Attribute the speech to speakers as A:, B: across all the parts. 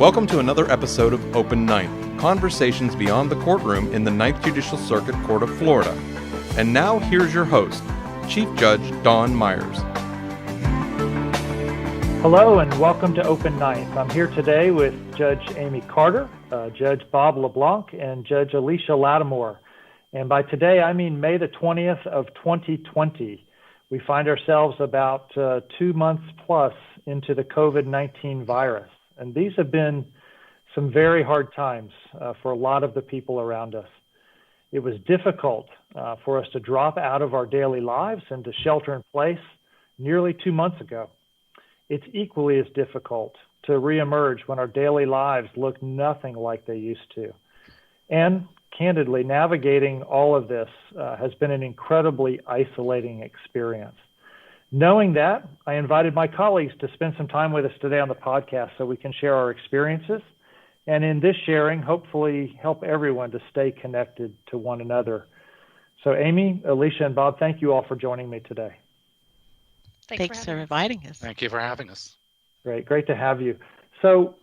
A: Welcome to another episode of Open Ninth, conversations beyond the courtroom in the Ninth Judicial Circuit Court of Florida. And now, here's your host, Chief Judge Don Myers.
B: Hello and welcome to Open Ninth. I'm here today with Judge Amy Carter, Judge Bob LeBlanc, and Judge Alicia Lattimore. And by today, I mean May the 20th of 2020. We find ourselves about 2 months plus into the COVID-19 virus. And these have been some very hard times for a lot of the people around us. It was difficult for us to drop out of our daily lives and to shelter in place nearly 2 months ago. It's equally as difficult to reemerge when our daily lives look nothing like they used to. And candidly, navigating all of this has been an incredibly isolating experience. Knowing that, I invited my colleagues to spend some time with us today on the podcast so we can share our experiences. And in this sharing, hopefully help everyone to stay connected to one another. So Amy, Alicia, and Bob, thank you all for joining me today.
C: Thanks for inviting us.
D: Thank you for having us.
B: Great to have you. So,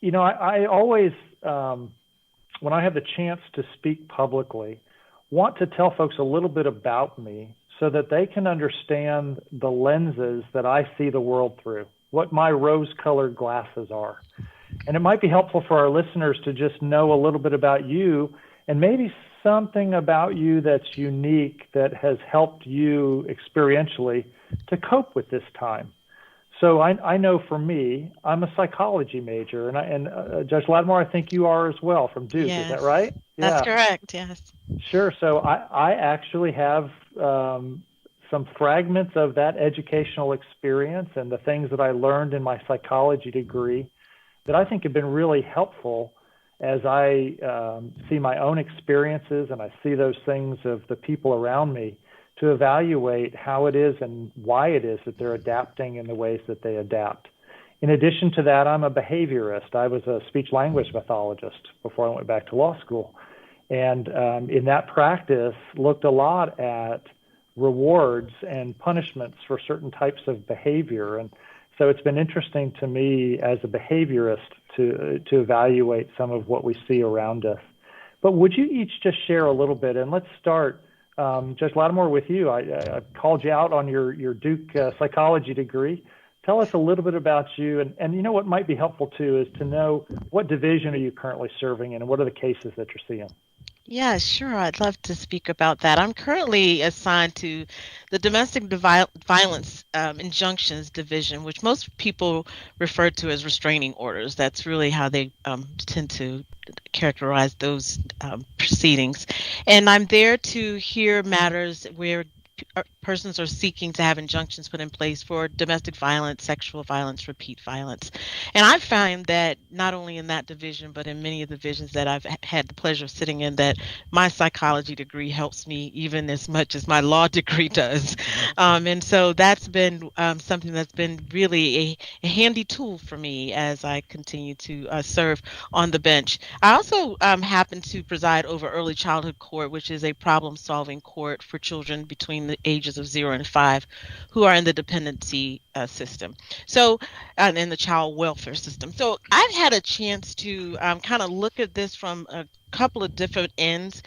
B: I always, when I have the chance to speak publicly, want to tell folks a little bit about me so that they can understand the lenses that I see the world through, what my rose-colored glasses are. And it might be helpful for our listeners to just know a little bit about you and maybe something about you that's unique that has helped you experientially to cope with this time. So I know for me, I'm a psychology major, and Judge Lattimore, I think you are as well from Duke.
C: Yes,
B: is that right?
C: That's correct. Yes.
B: Sure. So I actually have some fragments of that educational experience and the things that I learned in my psychology degree that I think have been really helpful as I see my own experiences and I see those things of the people around me to evaluate how it is and why it is that they're adapting in the ways that they adapt. In addition to that, I'm a behaviorist. I was a speech-language pathologist before I went back to law school. And in that practice, looked a lot at rewards and punishments for certain types of behavior. And so it's been interesting to me as a behaviorist to evaluate some of what we see around us. But would you each just share a little bit? And let's start, Judge Lattimore, with you. I called you out on your Duke psychology degree. Tell us a little bit about you. And you know what might be helpful, too, is to know what division are you currently serving in and what are the cases that you're seeing?
C: Yeah, sure. I'd love to speak about that. I'm currently assigned to the Domestic Violence Injunctions Division, which most people refer to as restraining orders. That's really how they tend to characterize those proceedings. And I'm there to hear matters where persons are seeking to have injunctions put in place for domestic violence, sexual violence, repeat violence. And I find that not only in that division, but in many of the divisions that I've had the pleasure of sitting in, that my psychology degree helps me even as much as my law degree does. And so that's been something that's been really a handy tool for me as I continue to serve on the bench. I also happen to preside over early childhood court, which is a problem-solving court for children between the ages of 0 and 5 who are in the dependency system. So, and in the child welfare system. So I've had a chance to kind of look at this from a couple of different ends.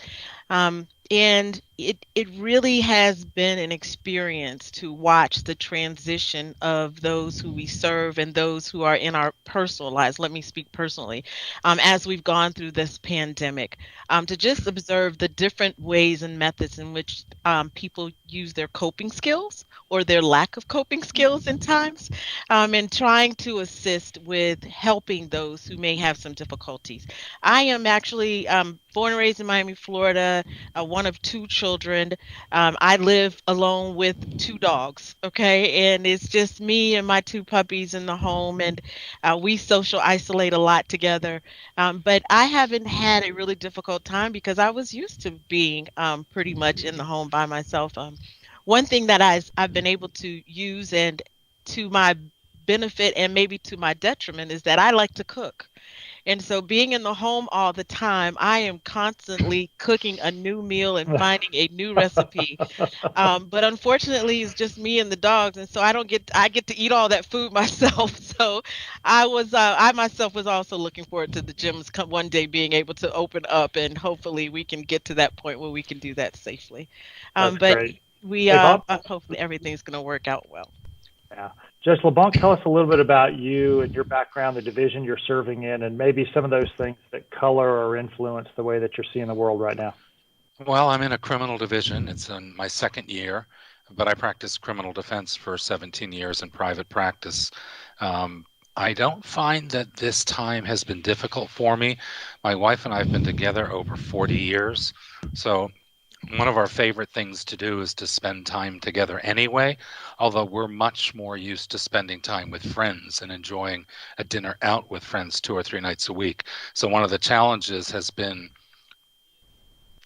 C: And it really has been an experience to watch the transition of those who we serve and those who are in our personal lives. Let me speak personally. As we've gone through this pandemic, to just observe the different ways and methods in which people use their coping skills or their lack of coping skills in times, and trying to assist with helping those who may have some difficulties. I am actually born and raised in Miami, Florida, one of 2 children. I live alone with 2 dogs, okay? And it's just me and my 2 puppies in the home, and we social isolate a lot together. But I haven't had a really difficult time because I was used to being pretty much in the home by myself. One thing that I've been able to use, and to my benefit and maybe to my detriment, is that I like to cook. And so being in the home all the time, I am constantly cooking a new meal and finding a new recipe. But unfortunately, it's just me and the dogs, and so I get to eat all that food myself. So I myself was also looking forward to the gyms one day being able to open up, and hopefully we can get to that point where we can do that safely.
B: That's
C: But
B: great.
C: we
B: Hey, Bob.
C: hopefully everything's going to work out well.
B: Yeah. Judge LeBlanc, tell us a little bit about you and your background, the division you're serving in, and maybe some of those things that color or influence the way that you're seeing the world right now.
D: Well, I'm in a criminal division. It's in my second year, but I practiced criminal defense for 17 years in private practice. I don't find that this time has been difficult for me. My wife and I have been together over 40 years. So one of our favorite things to do is to spend time together anyway, although we're much more used to spending time with friends and enjoying a dinner out with friends 2 or 3 nights a week. So one of the challenges has been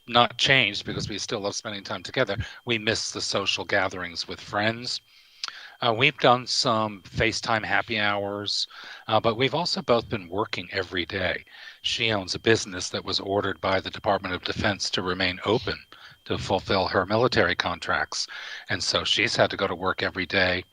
D: not changed because we still love spending time together. We miss the social gatherings with friends. We've done some FaceTime happy hours, but we've also both been working every day. She owns a business that was ordered by the Department of Defense to remain open to fulfill her military contracts. And so she's had to go to work every day.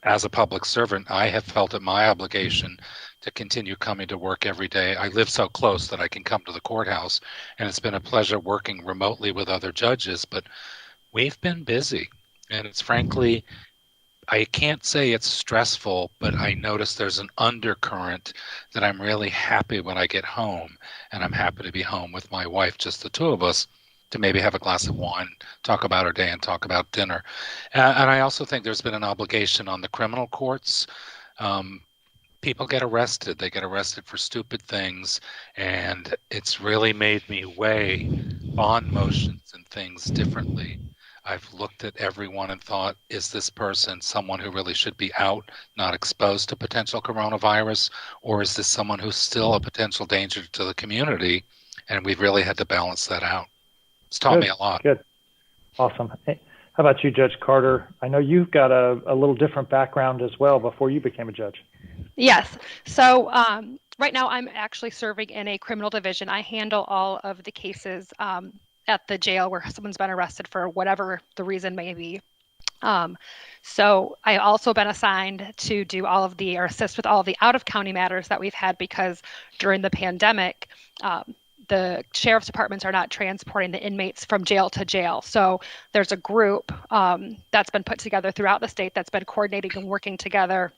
D: As a public servant, I have felt it my obligation to continue coming to work every day. I live so close that I can come to the courthouse, and it's been a pleasure working remotely with other judges, but we've been busy. And it's frankly, I can't say it's stressful, but I notice there's an undercurrent that I'm really happy when I get home, and I'm happy to be home with my wife, just the two of us, to maybe have a glass of wine, talk about our day, and talk about dinner. And I also think there's been an obligation on the criminal courts. People get arrested. They get arrested for stupid things, and it's really made me weigh bond motions and things differently. I've looked at everyone and thought, is this person someone who really should be out, not exposed to potential coronavirus, or is this someone who's still a potential danger to the community? And we've really had to balance that out. It's taught me a lot.
B: Good. Awesome. Hey, how about you, Judge Carter? I know you've got a little different background as well before you became a judge.
E: Yes. So right now I'm actually serving in a criminal division. I handle all of the cases at the jail where someone's been arrested for whatever the reason may be. So I also been assigned to do all of the, or assist with all of the out-of-county matters that we've had, because during the pandemic, the sheriff's departments are not transporting the inmates from jail to jail. So there's a group that's been put together throughout the state that's been coordinating and working together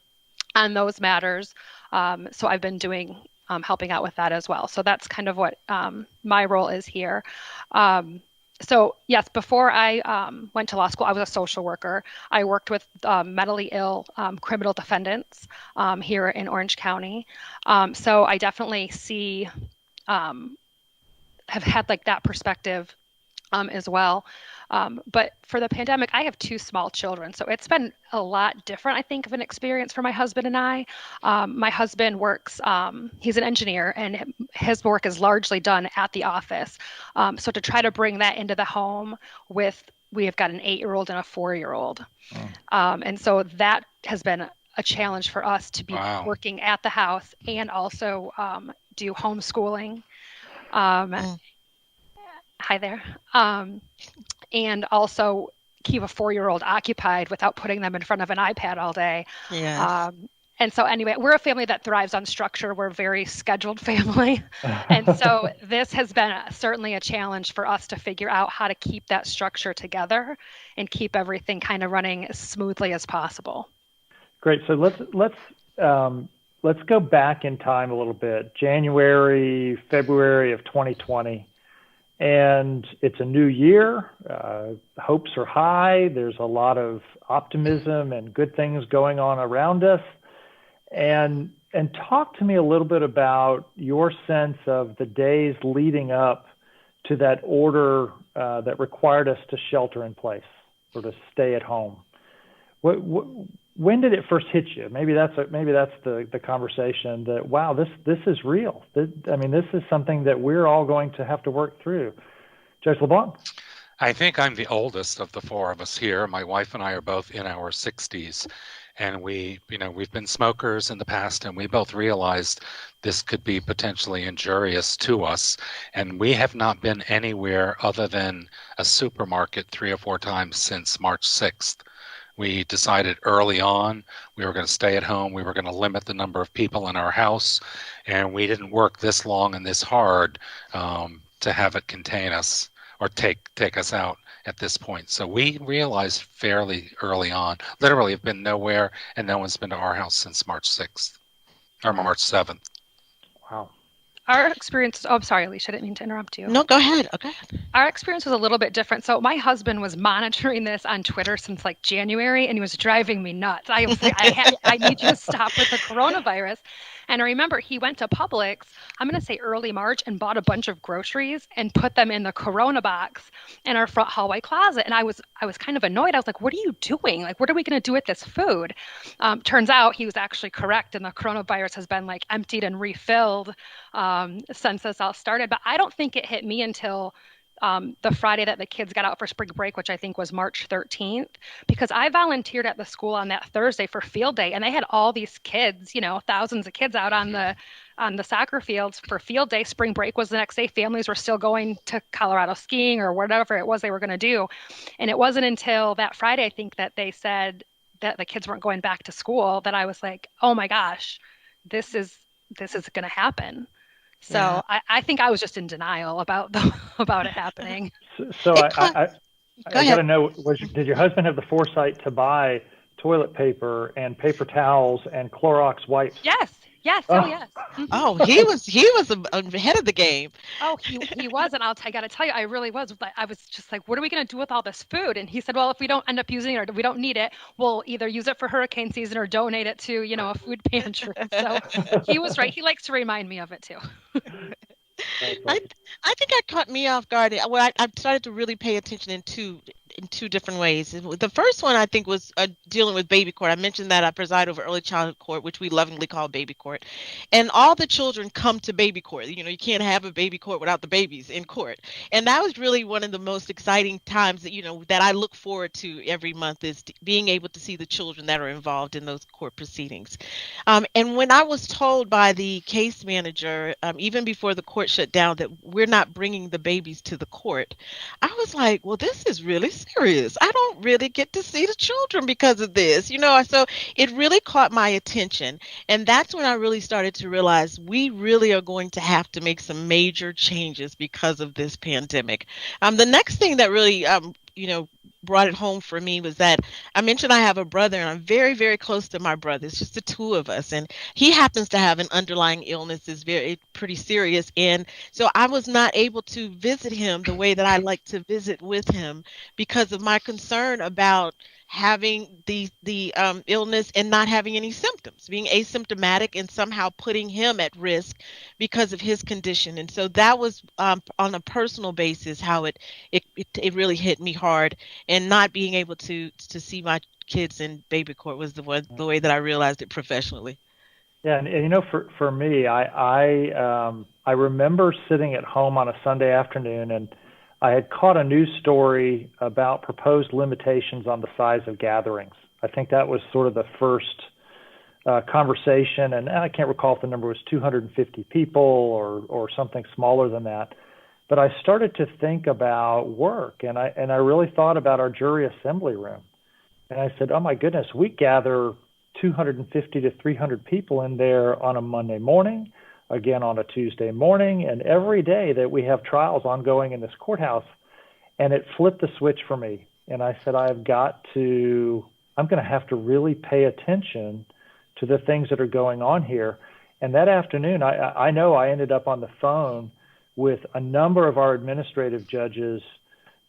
E: on those matters. So I've been doing, helping out with that as well. So that's kind of what my role is here. So yes, before I went to law school, I was a social worker. I worked with mentally ill criminal defendants here in Orange County. So I definitely see, have had like that perspective as well. But for the pandemic, I have 2 small children. So it's been a lot different, I think, of an experience for my husband and I. My husband works, he's an engineer, and his work is largely done at the office. So to try to bring that into the home we have got an 8-year-old and a 4-year-old. And so that has been a challenge for us to be working at the house and also do homeschooling. Hi there. And also keep a 4-year-old occupied without putting them in front of an iPad all day.
C: Yes.
E: And so anyway, we're a family that thrives on structure. We're a very scheduled family. And so this has been certainly a challenge for us to figure out how to keep that structure together and keep everything kind of running as smoothly as possible.
B: Great. So let's go back in time a little bit. January, February of 2020. And it's a new year. Hopes are high. There's a lot of optimism and good things going on around us. And talk to me a little bit about your sense of the days leading up to that order that required us to shelter in place or to stay at home. When did it first hit you? Maybe that's the conversation that, wow, this is real. This is something that we're all going to have to work through. Judge LeBlanc?
D: I think I'm the oldest of the 4 of us here. My wife and I are both in our 60s. and we've been smokers in the past, and we both realized this could be potentially injurious to us. And we have not been anywhere other than a supermarket 3 or 4 times since March 6th. We decided early on we were going to stay at home. We were going to limit the number of people in our house, and we didn't work this long and this hard to have it contain us or take us out at this point. So we realized fairly early on, literally have been nowhere, and no one's been to our house since March 6th or March 7th.
B: Wow.
E: Our experience, oh, I'm sorry, Alicia, I didn't mean to interrupt you.
C: No, go ahead. Okay.
E: Our experience was a little bit different. So my husband was monitoring this on Twitter since like January, and he was driving me nuts. I was like, I need you to stop with the coronavirus. And I remember he went to Publix, I'm going to say early March, and bought a bunch of groceries and put them in the Corona box in our front hallway closet. And I was kind of annoyed. I was like, what are you doing? Like, what are we going to do with this food? Turns out he was actually correct, and the coronavirus has been like emptied and refilled since this all started. But I don't think it hit me until the Friday that the kids got out for spring break, which I think was March 13th, because I volunteered at the school on that Thursday for field day, and they had all these kids, thousands of kids out on the soccer fields for field day. Spring break was the next day. Families were still going to Colorado skiing or whatever it was they were going to do. And it wasn't until that Friday, I think, that they said that the kids weren't going back to school that I was like, oh my gosh, this is going to happen. So yeah. I think I was just in denial about it happening.
B: So I got to know, did your husband have the foresight to buy toilet paper and paper towels and Clorox wipes?
E: Yes. Yes. Oh, yes.
C: Oh, he was ahead of the game.
E: Oh, he was. And I got to tell you, I really was. I was just like, what are we going to do with all this food? And he said, well, if we don't end up using it or we don't need it, we'll either use it for hurricane season or donate it to, a food pantry. So he was right. He likes to remind me of it too.
C: I think that caught me off guard. Well, I started to really pay attention in two different ways. The first one, I think, was dealing with baby court. I mentioned that I preside over early childhood court, which we lovingly call baby court. And all the children come to baby court. You can't have a baby court without the babies in court. And that was really one of the most exciting times that I look forward to every month, is being able to see the children that are involved in those court proceedings. And when I was told by the case manager, even before the court shut down, that we're not bringing the babies to the court, I was like, well, this is really serious. I don't really get to see the children because of this, so it really caught my attention. And that's when I really started to realize we really are going to have to make some major changes because of this pandemic. The next thing that really, brought it home for me was that I mentioned I have a brother, and I'm very, very close to my brother. It's just the two of us, and he happens to have an underlying illness that's pretty serious. And so I was not able to visit him the way that I like to visit with him because of my concern about having the illness and not having any symptoms, being asymptomatic and somehow putting him at risk because of his condition. And so that was on a personal basis how it really hit me hard, and not being able to see my kids in baby court was the way that I realized it professionally.
B: Yeah, and for me, I remember sitting at home on a Sunday afternoon, and I had caught a news story about proposed limitations on the size of gatherings. I think that was sort of the first conversation, and I can't recall if the number was 250 people or something smaller than that. But I started to think about work, and I really thought about our jury assembly room. And I said, oh my goodness, we gather 250 to 300 people in there on a Monday morning, again on a Tuesday morning, and every day that we have trials ongoing in this courthouse. And it flipped the switch for me. And I said, I'm going to have to really pay attention to the things that are going on here. And that afternoon, I know I ended up on the phone with a number of our administrative judges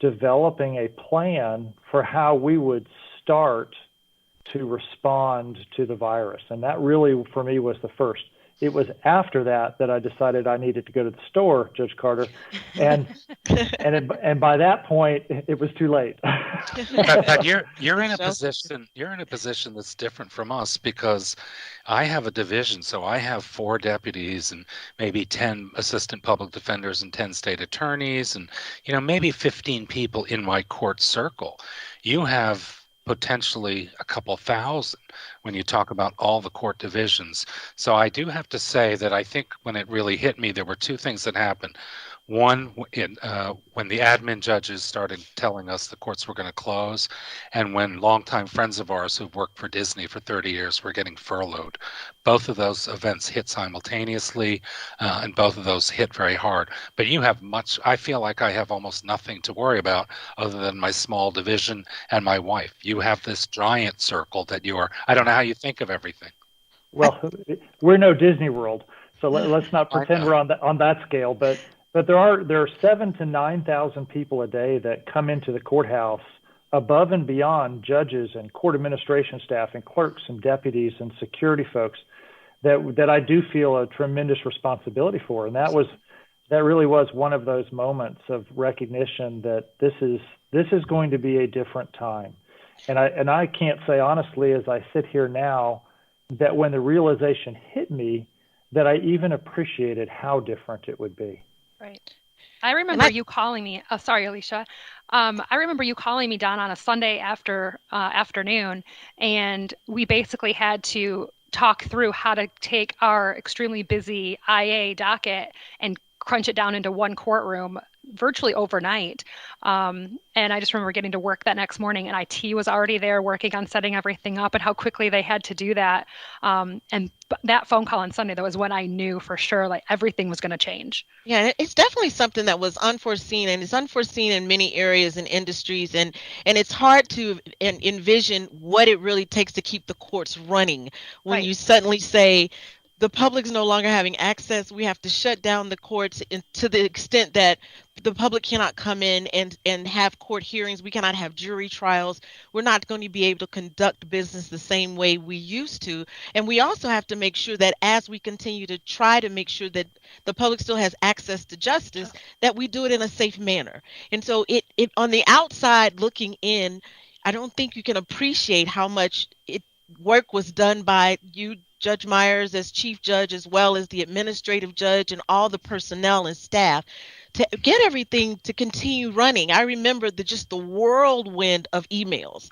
B: developing a plan for how we would start to respond to the virus. And that really, for me, was the first. It was after that I decided I needed to go to the store, Judge Carter, and by that point it was too late.
D: But you're in a position that's different from us, because I have a division, so I have 4 deputies and maybe 10 assistant public defenders and 10 state attorneys and maybe 15 people in my court circle. You have potentially a couple thousand when you talk about all the court divisions. So I do have to say that I think when it really hit me, there were two things that happened. One, when the admin judges started telling us the courts were going to close, and when longtime friends of ours who've worked for Disney for 30 years were getting furloughed. Both of those events hit simultaneously, and both of those hit very hard. But you have I feel like I have almost nothing to worry about other than my small division and my wife. You have this giant circle that I don't know how you think of everything.
B: Well, we're no Disney World, so let's not pretend we're on that scale. But there are 7,000 to 9,000 people a day that come into the courthouse above and beyond judges and court administration staff and clerks and deputies and security folks that I do feel a tremendous responsibility for. And that really was one of those moments of recognition that this is going to be a different time. And I can't say honestly, as I sit here now, that when the realization hit me, that I even appreciated how different it would be.
E: Right. I remember you calling me. Sorry, Alicia. I remember you calling me, Don, on a Sunday afternoon, and we basically had to talk through how to take our extremely busy IA docket and crunch it down into one courtroom virtually overnight. And I just remember getting to work that next morning, and IT was already there working on setting everything up and how quickly they had to do that. And that phone call on Sunday, that was when I knew for sure, like, everything was going to change.
C: Yeah, it's definitely something that was unforeseen, and it's unforeseen in many areas and industries, and it's hard to envision what it really takes to keep the courts running when you suddenly say, the public's no longer having access. We have to shut down the courts to the extent that the public cannot come in and have court hearings. We cannot have jury trials. We're not going to be able to conduct business the same way we used to. And we also have to make sure that as we continue to try to make sure that the public still has access to justice, that we do it in a safe manner. And so it on the outside looking in, I don't think you can appreciate how much work was done by you, Judge Myers, as chief judge, as well as the administrative judge and all the personnel and staff to get everything to continue running. I remember just the whirlwind of emails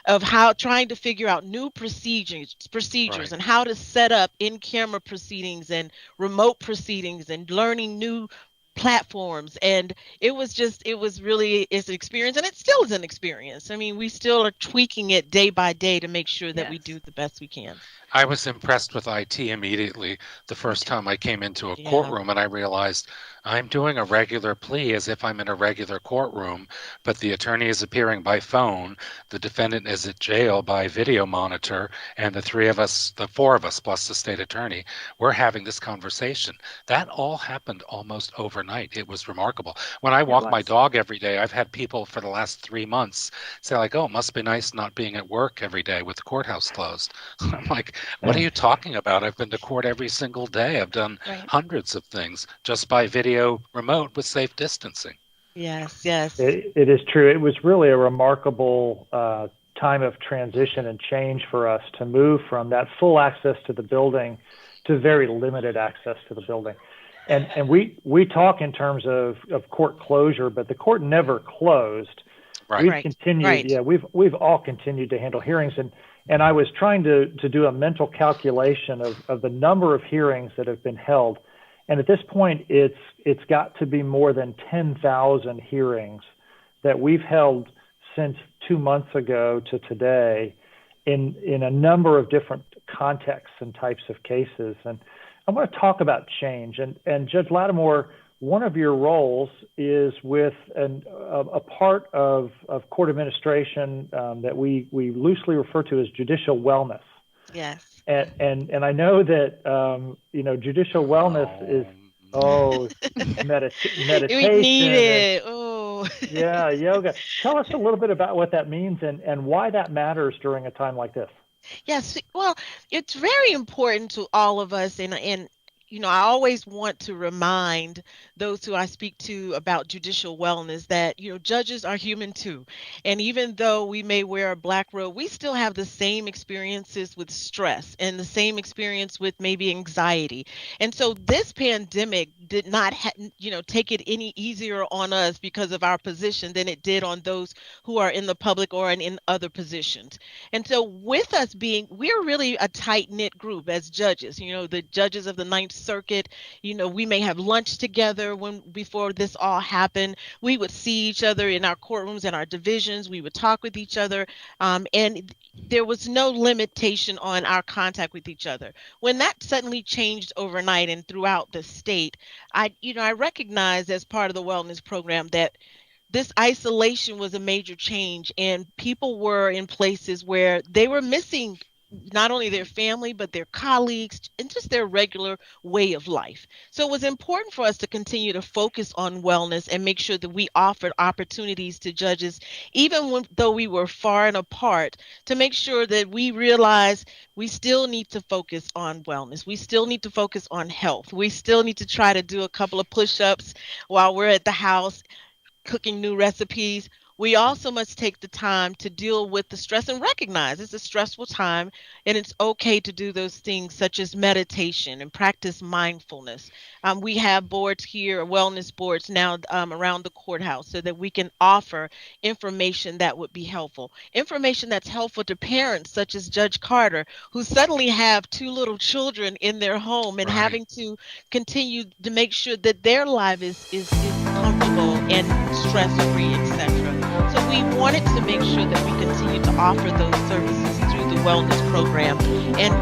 C: of how trying to figure out new procedures right. And how to set up in-camera proceedings and remote proceedings and learning new platforms. And it's an experience, and it still is an experience. I mean, we still are tweaking it day by day to make sure that we do the best we can.
D: I was impressed with IT immediately the first time I came into a courtroom, and I realized I'm doing a regular plea as if I'm in a regular courtroom, but the attorney is appearing by phone, the defendant is at jail by video monitor, and the four of us plus the state attorney, we're having this conversation. That all happened almost overnight. It was remarkable. When I walk my dog every day, I've had people for the last 3 months say, like, oh, it must be nice not being at work every day with the courthouse closed. I'm like, what are you talking about? I've been to court every single day. I've done hundreds of things just by video remote with safe distancing.
C: Yes.
B: It is true. It was really a remarkable time of transition and change for us to move from that full access to the building to very limited access to the building. And we talk in terms of court closure, but the court never closed.
D: Right.
B: We've continued. Yeah, we've all continued to handle hearings, and I was trying to do a mental calculation of the number of hearings that have been held, and at this point, it's got to be more than 10,000 hearings that we've held since 2 months ago to today, in a number of different contexts and types of cases. And I want to talk about change. And Judge Lattimore, one of your roles is with a part of court administration that we loosely refer to as judicial wellness.
C: Yes.
B: And I know that judicial wellness is meditation.
C: We need it.
B: Yeah, yoga. Tell us a little bit about what that means and why that matters during a time like this.
C: Yes, well, it's very important to all of us, and I always want to remind those who I speak to about judicial wellness that, judges are human too. And even though we may wear a black robe, we still have the same experiences with stress and the same experience with maybe anxiety. And so this pandemic did not, take it any easier on us because of our position than it did on those who are in the public or in other positions. And so with us we're really a tight knit group as judges, the judges of the Ninth Circuit, we may have lunch together before this all happened. We would see each other in our courtrooms and our divisions. We would talk with each other. And there was no limitation on our contact with each other. When that suddenly changed overnight and throughout the state, I recognized as part of the wellness program that this isolation was a major change, and people were in places where they were missing not only their family but their colleagues and just their regular way of life. So it was important for us to continue to focus on wellness and make sure that we offered opportunities to judges, though we were far and apart, to make sure that we realize we still need to focus on wellness. We still need to focus on health. We still need to try to do a couple of push-ups while we're at the house cooking new recipes. We also must take the time to deal with the stress and recognize it's a stressful time, and it's okay to do those things such as meditation and practice mindfulness. We have boards here, wellness boards now around the courthouse, so that we can offer information that would be helpful. Information that's helpful to parents such as Judge Carter, who suddenly have two little children in their home and
D: Right.
C: having to continue to make sure that their life is comfortable and stress-free, etc. So we wanted to make sure that we continue to offer those services through the wellness program. And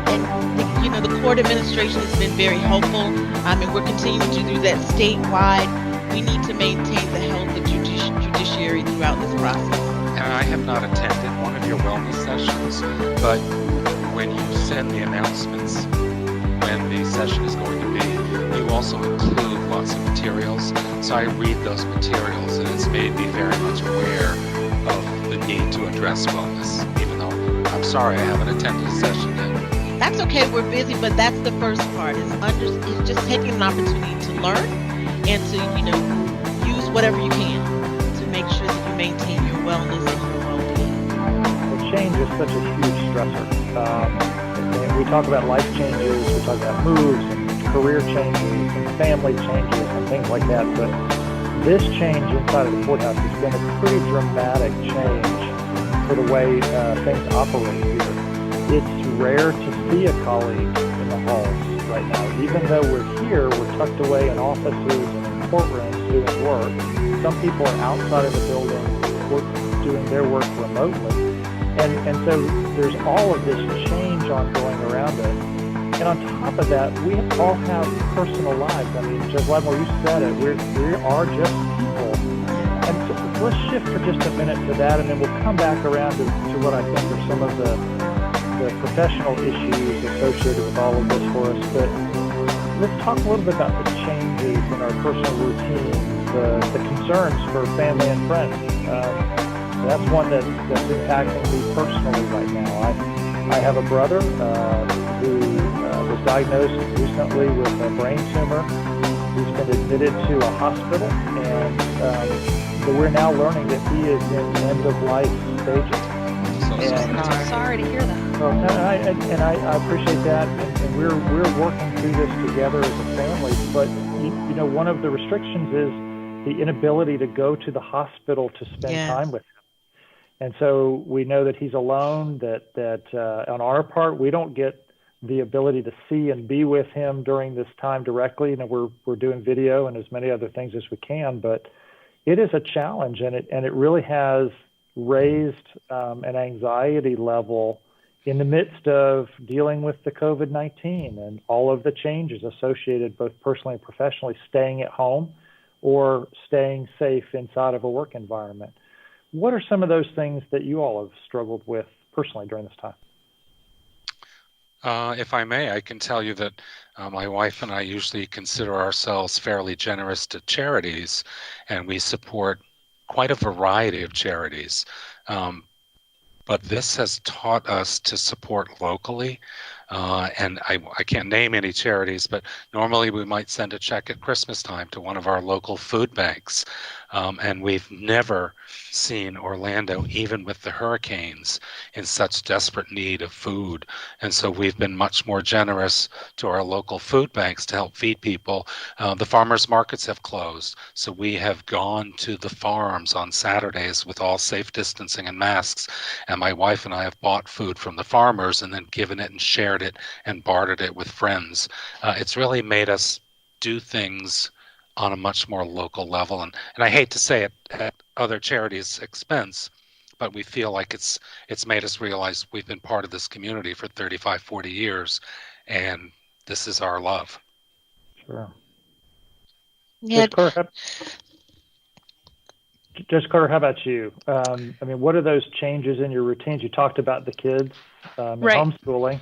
C: the court administration has been very helpful. And we're continuing to do that statewide. We need to maintain the health of judiciary throughout this process.
D: And I have not attended one of your wellness sessions, but when you send the announcements when the session is going to be, you also include lots of materials. So I read those materials, and it's made me very much aware of the need to address wellness, even though I'm sorry I haven't attended a session yet.
C: That's okay, we're busy, but that's the first part, is just taking an opportunity to learn and to, use whatever you can to make sure that you maintain your wellness and your well-being.
B: Well, change is such a huge stressor. And we talk about life changes, we talk about moves and career changes and family changes and things like that, but this change inside of the courthouse has been a pretty dramatic change for the way things operate here. It's rare to see a colleague in the halls right now. Even though we're here, we're tucked away in offices and in courtrooms doing work. Some people are outside of the building doing their work remotely. And so there's all of this change ongoing around us. And on top of that, we all have personal lives. I mean, Judge Lattimore, you said it. We are just people. And so let's shift for just a minute to that, and then we'll come back around to what I think are some of the professional issues associated with all of this for us. But let's talk a little bit about the changes in our personal routines, the concerns for family and friends. That's one that's impacting me personally right now. I have a brother who was diagnosed recently with a brain tumor. He's been admitted to a hospital, and but we're now learning that he is in end-of-life stages.
E: I'm sorry to hear that.
B: Well, and I appreciate that, and we're working through this together as a family. But one of the restrictions is the inability to go to the hospital to spend time with him. And so we know that he's alone, that on our part, we don't get the ability to see and be with him during this time directly. We're doing video and as many other things as we can, but it is a challenge, and it really has raised an anxiety level in the midst of dealing with the COVID-19 and all of the changes associated both personally and professionally, staying at home or staying safe inside of a work environment. What are some of those things that you all have struggled with personally during this time?
D: If I may, I can tell you that my wife and I usually consider ourselves fairly generous to charities, and we support quite a variety of charities. But this has taught us to support locally. And I can't name any charities, but normally we might send a check at Christmas time to one of our local food banks. And we've never seen Orlando, even with the hurricanes, in such desperate need of food. And so we've been much more generous to our local food banks to help feed people. The farmers markets have closed, so we have gone to the farms on Saturdays with all safe distancing and masks, and my wife and I have bought food from the farmers and then given it and shared it and bartered it with friends. It's really made us do things on a much more local level, and I hate to say it at other charities' expense, but we feel like it's made us realize we've been part of this community for 35, 40 years, and this is our love.
B: Sure.
C: Yeah.
B: Just Carter, how about you? I mean, what are those changes in your routines? You talked about the kids and
E: Right.
B: homeschooling.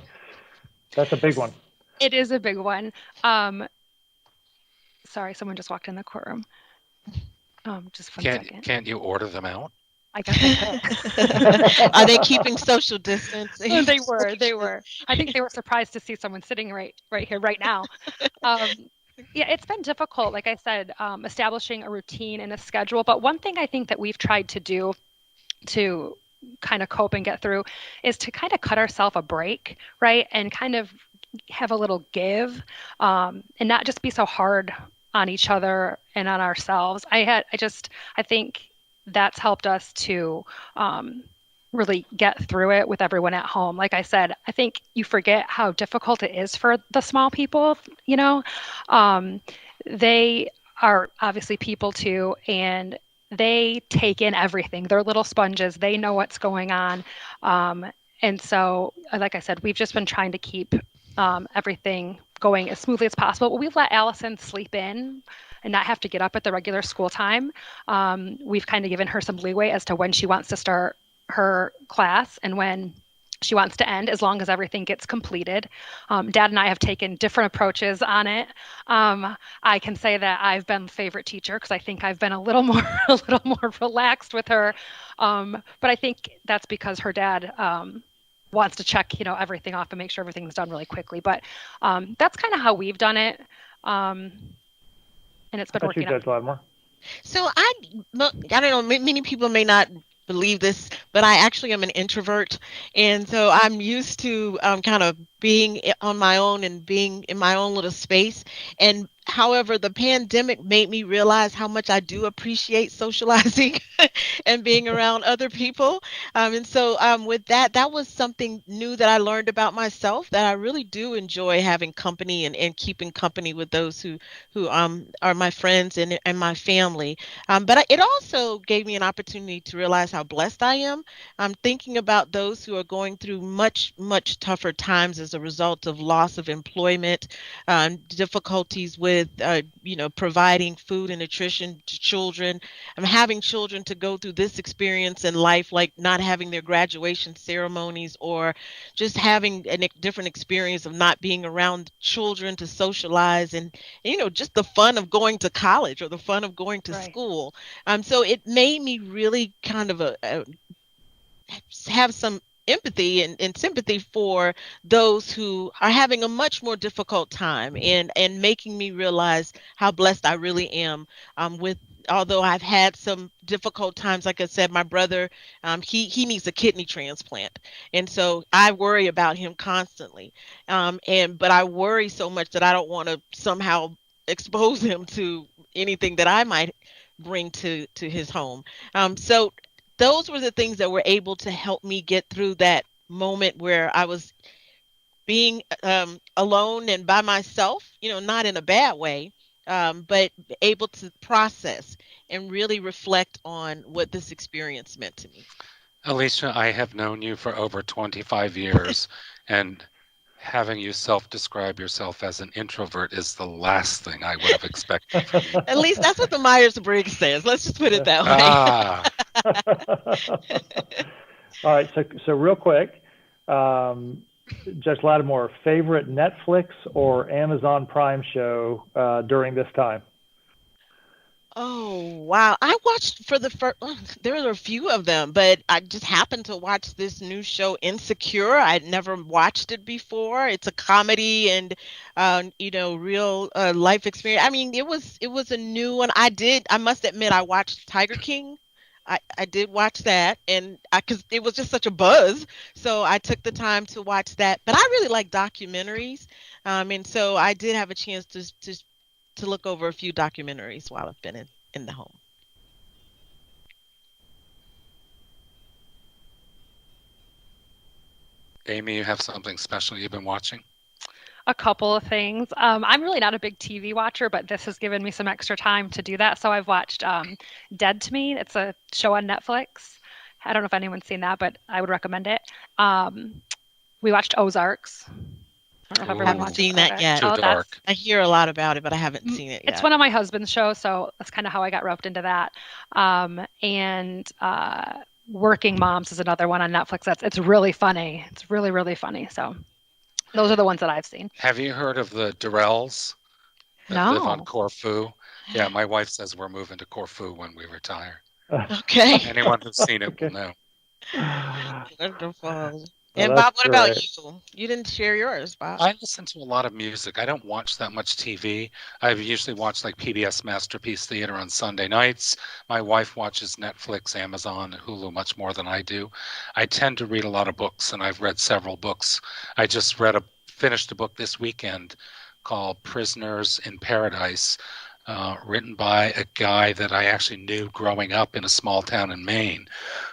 B: That's a big one.
E: It is a big one. Sorry, someone just walked in the courtroom. Just one second.
D: Can't you order them out?
E: I guess I could.
C: Are they keeping social distance?
E: Oh, they were. I think they were surprised to see someone sitting right here, right now. Yeah, it's been difficult, like I said, establishing a routine and a schedule. But one thing I think that we've tried to do to kind of cope and get through is to kind of cut ourselves a break, right? And kind of have a little give, and not just be so hard on each other and on ourselves. I think that's helped us to really get through it with everyone at home. Like I said, I think you forget how difficult it is for the small people, you know. They are obviously people too, and they take in everything. They're little sponges. They know what's going on. And so, like I said, we've just been trying to keep everything going as smoothly as possible. But we've let Allison sleep in and not have to get up at the regular school time. We've kind of given her some leeway as to when she wants to start her class and when she wants to end, as long as everything gets completed. Dad and I have taken different approaches on it. I can say that I've been favorite teacher because I think I've been a little more relaxed with her. But I think that's because her dad wants to check, everything off and make sure everything's done really quickly. But that's kind of how we've done it. And it's been working out.
B: Judge Lattimore?
C: So I don't know, many people may not believe this, but I actually am an introvert. And so I'm used to kind of being on my own and being in my own little space. And however, the pandemic made me realize how much I do appreciate socializing and being around other people. And so with that was something new that I learned about myself, that I really do enjoy having company and keeping company with those who are my friends and my family. But it also gave me an opportunity to realize how blessed I am. I'm thinking about those who are going through much, much tougher times as a result of loss of employment, difficulties with providing food and nutrition to children. I'm having children to go through this experience in life, like not having their graduation ceremonies or just having a different experience of not being around children to socialize and just the fun of going to college or the fun of going to school. So it made me really kind of have some empathy and sympathy for those who are having a much more difficult time and making me realize how blessed I really am although I've had some difficult times. Like I said, my brother, he needs a kidney transplant. And so I worry about him constantly. But I worry so much that I don't want to somehow expose him to anything that I might bring to his home. So those were the things that were able to help me get through that moment where I was being alone and by myself, not in a bad way, but able to process and really reflect on what this experience meant to me.
D: Alicia, I have known you for over 25 years, and having you self-describe yourself as an introvert is the last thing I would have expected from you.
C: At least that's what the Myers-Briggs says. Let's just put it that way.
B: All right. So real quick, Judge Lattimore, favorite Netflix or Amazon Prime show during this time?
C: Oh, wow. I watched for the first, there were a few of them, but I just happened to watch this new show, Insecure. I'd never watched it before. It's a comedy and, real life experience. I mean, it was a new one. I must admit, I watched Tiger King. I did watch that, and because it was just such a buzz, so I took the time to watch that. But I really like documentaries, and so I did have a chance to look over a few documentaries while I've been in the home.
D: Amy, you have something special you've been watching?
E: A couple of things. I'm really not a big TV watcher, but this has given me some extra time to do that. So I've watched Dead to Me. It's a show on Netflix. I don't know if anyone's seen that, but I would recommend it. We watched Ozarks. I don't know if
C: I
E: everyone
C: haven't
E: watches
C: seen that yet.
D: Too
E: Oh,
D: dark.
C: I hear a lot about it, but I haven't seen it
E: it's
C: yet.
E: one of my husband's shows, so that's kind of how I got roped into that. And Working Moms is another one on Netflix. It's really funny. It's really, really funny. So those are the ones that I've seen.
D: Have you heard of the Durrells that live on
E: No.
D: Corfu? Yeah, my wife says we're moving to Corfu when we retire.
C: Okay.
D: Anyone who's seen it will
B: Okay.
D: know.
C: Wonderful.
B: Well,
C: And Bob,
B: that's
C: what about
B: great.
C: you? You didn't share yours, Bob.
D: I listen to a lot of music. I don't watch that much TV. I usually watch like PBS Masterpiece Theater on Sunday nights. My wife watches Netflix, Amazon, and Hulu much more than I do. I tend to read a lot of books, and I've read several books. I just finished a book this weekend called Prisoners in Paradise, written by a guy that I actually knew growing up in a small town in Maine,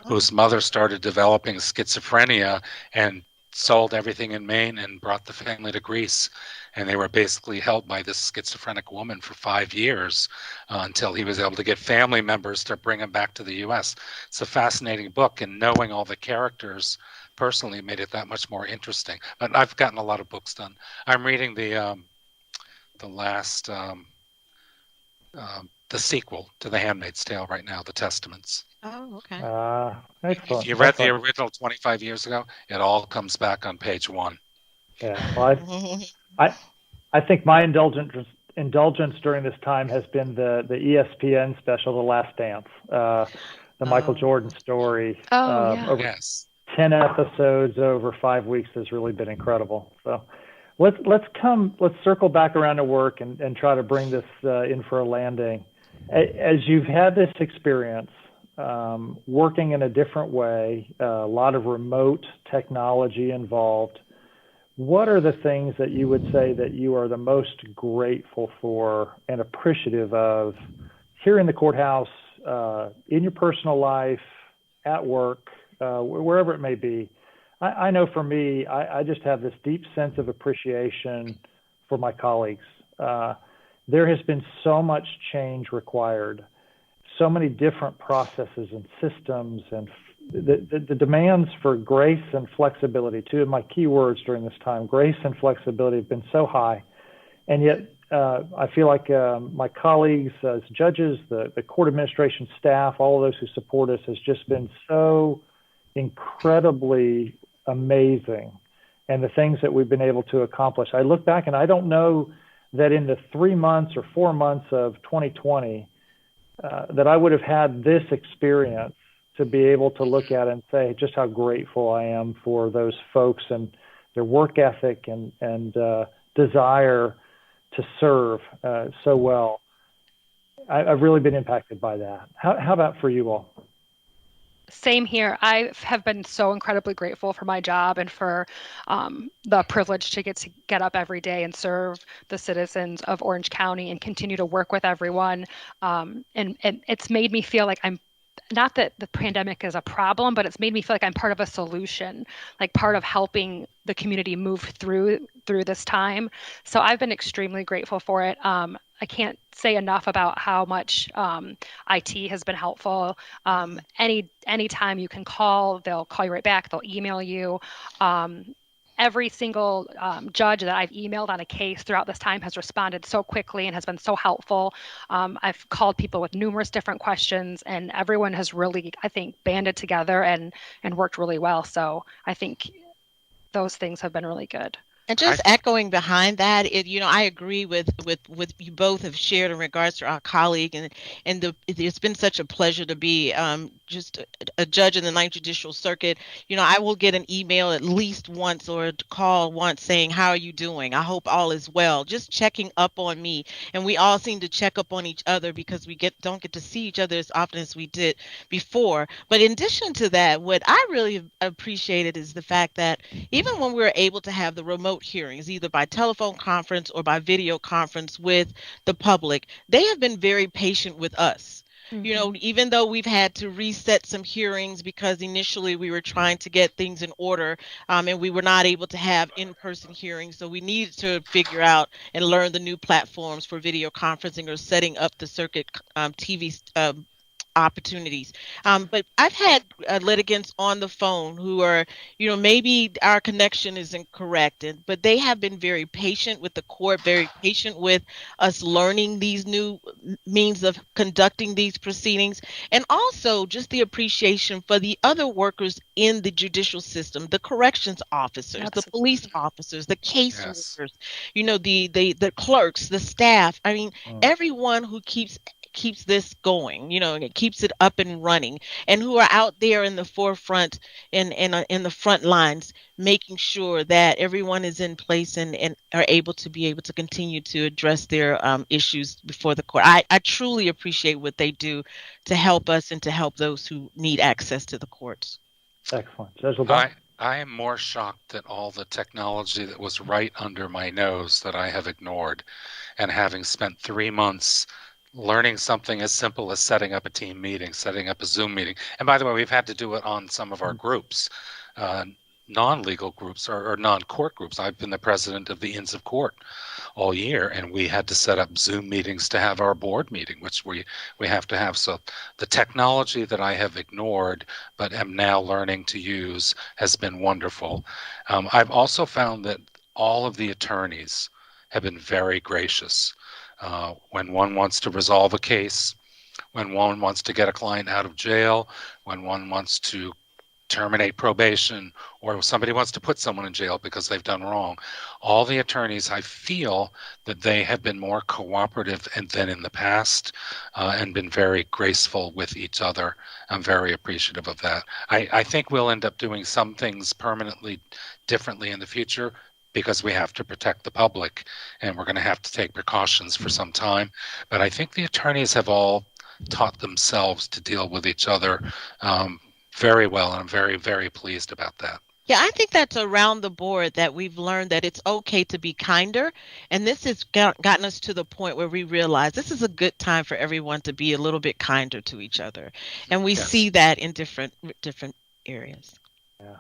D: whose mother started developing schizophrenia and sold everything in Maine and brought the family to Greece. And they were basically held by this schizophrenic woman for 5 years until he was able to get family members to bring him back to the US. It's a fascinating book, and knowing all the characters personally made it that much more interesting. But I've gotten a lot of books done. I'm reading the last the sequel to The Handmaid's Tale right now, The Testaments.
C: Oh, okay.
B: Excellent.
D: If you read the
B: Excellent.
D: original 25 years ago, it all comes back on page one.
B: Yeah. Well, I think my indulgence during this time has been the ESPN special, The Last Dance, the Michael Jordan story.
E: Oh, yeah.
B: Over
D: Yes.
B: 10 episodes over 5 weeks has really been incredible. So let's circle back around to work and try to bring this in for a landing. As you've had this experience, working in a different way, a lot of remote technology involved, what are the things that you would say that you are the most grateful for and appreciative of here in the courthouse, in your personal life, at work, wherever it may be? I know for me, I just have this deep sense of appreciation for my colleagues. There has been so much change required, so many different processes and systems, and the demands for grace and flexibility, two of my key words during this time, grace and flexibility, have been so high. And yet I feel like my colleagues as judges, the court administration staff, all of those who support us, has just been so incredibly amazing, and the things that we've been able to accomplish. I look back and I don't know that in the 3 months or 4 months of 2020 that I would have had this experience to be able to look at and say just how grateful I am for those folks and their work ethic and desire to serve so well. I've really been impacted by that. How about for you all?
E: Same here. I have been so incredibly grateful for my job and for the privilege to get up every day and serve the citizens of Orange County and continue to work with everyone. And it's made me feel like I'm not that the pandemic is a problem, but it's made me feel like I'm part of a solution, like part of helping the community move through this time. So I've been extremely grateful for it. I can't say enough about how much IT has been helpful. Any time you can call, they'll call you right back. They'll email you. Every single judge that I've emailed on a case throughout this time has responded so quickly and has been so helpful. I've called people with numerous different questions, and everyone has really, I think, banded together and worked really well. So I think those things have been really good.
C: And just echoing behind that, I agree with you both have shared in regards to our colleague, it's been such a pleasure to be just a judge in the Ninth Judicial Circuit. I will get an email at least once or a call once saying, "How are you doing? I hope all is well." Just checking up on me, and we all seem to check up on each other because we don't get to see each other as often as we did before. But in addition to that, what I really appreciated is the fact that even when we were able to have the remote hearings, either by telephone conference or by video conference with the public, they have been very patient with us. Even though we've had to reset some hearings because initially we were trying to get things in order, and we were not able to have in-person hearings. So we needed to figure out and learn the new platforms for video conferencing or setting up the circuit TV opportunities. But I've had litigants on the phone who are, maybe our connection isn't correct, but they have been very patient with the court, very patient with us learning these new means of conducting these proceedings, and also just the appreciation for the other workers in the judicial system, the corrections officers, the police officers, the case workers, the clerks, the staff. I mean, everyone who keeps this going, and it keeps it up and running, and who are out there in the forefront and in the front lines, making sure that everyone is in place and are able to continue to address their issues before the court. I truly appreciate what they do to help us and to help those who need access to the courts.
B: Excellent. Judge LeBlanc?
D: I am more shocked at all the technology that was right under my nose that I have ignored, and having spent 3 months learning something as simple as setting up a team meeting, setting up a Zoom meeting. And by the way, we've had to do it on some of our groups, non-legal groups or non-court groups. I've been the president of the Inns of Court all year, and we had to set up Zoom meetings to have our board meeting, which we have to have. So the technology that I have ignored but am now learning to use has been wonderful. I've also found that all of the attorneys have been very gracious. When one wants to resolve a case, when one wants to get a client out of jail, when one wants to terminate probation, or somebody wants to put someone in jail because they've done wrong, all the attorneys, I feel that they have been more cooperative than in the past, and been very graceful with each other. I'm very appreciative of that. I think we'll end up doing some things permanently differently in the future, because we have to protect the public, and we're going to have to take precautions for some time. But I think the attorneys have all taught themselves to deal with each other very well, and I'm very, very pleased about that.
C: Yeah, I think that's around the board that we've learned that it's okay to be kinder. And this has gotten us to the point where we realize this is a good time for everyone to be a little bit kinder to each other. And we see that in different areas.
B: Yeah.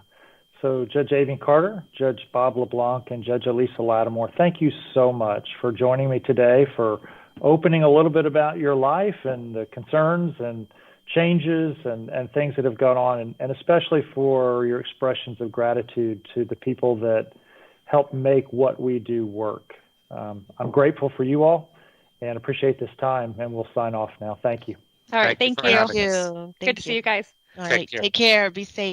B: So Judge Avian Carter, Judge Bob LeBlanc, and Judge Elisa Lattimore, thank you so much for joining me today, for opening a little bit about your life and the concerns and changes and things that have gone on, and especially for your expressions of gratitude to the people that help make what we do work. I'm grateful for you all and appreciate this time, and we'll sign off now. Thank you.
E: All right. Thank you.
C: Thank you.
E: Good to see you guys.
C: All right. Take care. Be safe.